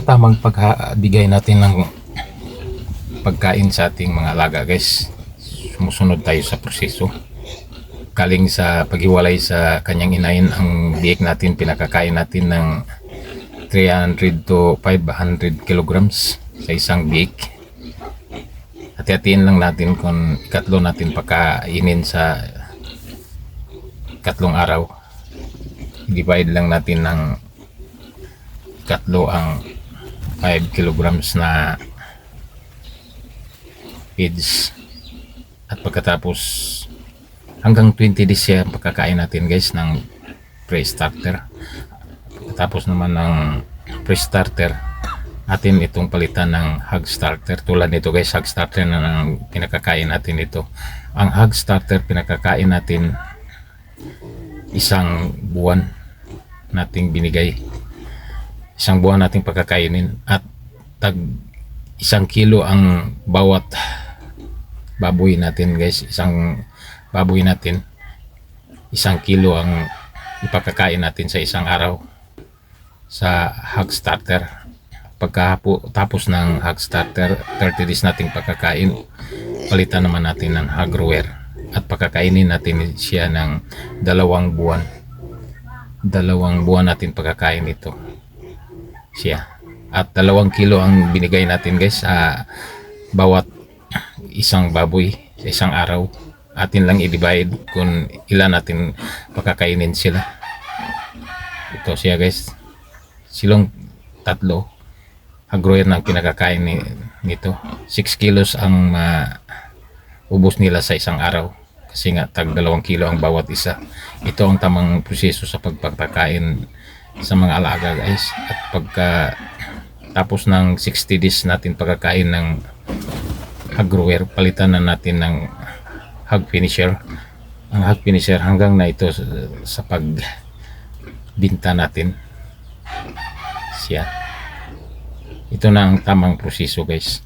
ang tamang pagbigay natin ng pagkain sa ating mga alaga, guys. Sumusunod tayo sa proseso. Galing sa paghiwalay sa kanyang inahin, ang biik natin, pinakakain natin ng 300 to 500 kilograms sa isang biik. Hati-hatiin lang natin kung ikatlo natin pakainin sa ikatlong araw. Divide lang natin ng ikatlo ang 5 kilograms na feeds. At pagkatapos hanggang 20 days siya pagkakain natin, guys, ng pre-starter. Pagkatapos naman ng pre-starter, natin itong palitan ng hog starter. Tulad nito, guys, hog starter na ang pinakakain natin ito. Ang hog starter pinakakain natin isang buwan nating binigay. Isang buwan nating pagkakainin at tag 1 kilo ang bawat baboy natin, guys. Isang baboy natin, 1 kilo ang ipakakain natin sa isang araw sa hog starter. Pagkatapos ng hog starter, 30 days nating pagkakain, palitan naman natin ng hog grower at pagkakainin natin siya ng 2 buwan. 2 buwan natin pagkakain ito siya. At 2 kilo ang binigay natin, guys, sa bawat isang baboy sa isang araw. Atin lang i-divide kung ilan natin pagkakainin sila. Ito siya, guys. Silong 3 agroyer ng kinakakain nito. 6 kilos ang ubos nila sa isang araw kasi nga tag 2 kilo ang bawat isa. Ito ang tamang proseso sa pagpapakain sa mga alaga, guys. At pagka tapos ng 60 days natin pagkakain ng hog grower, palitan na natin ng hog finisher. Ang hog finisher hanggang na ito sa pagbinta natin siya. Ito na ang tamang proseso, guys.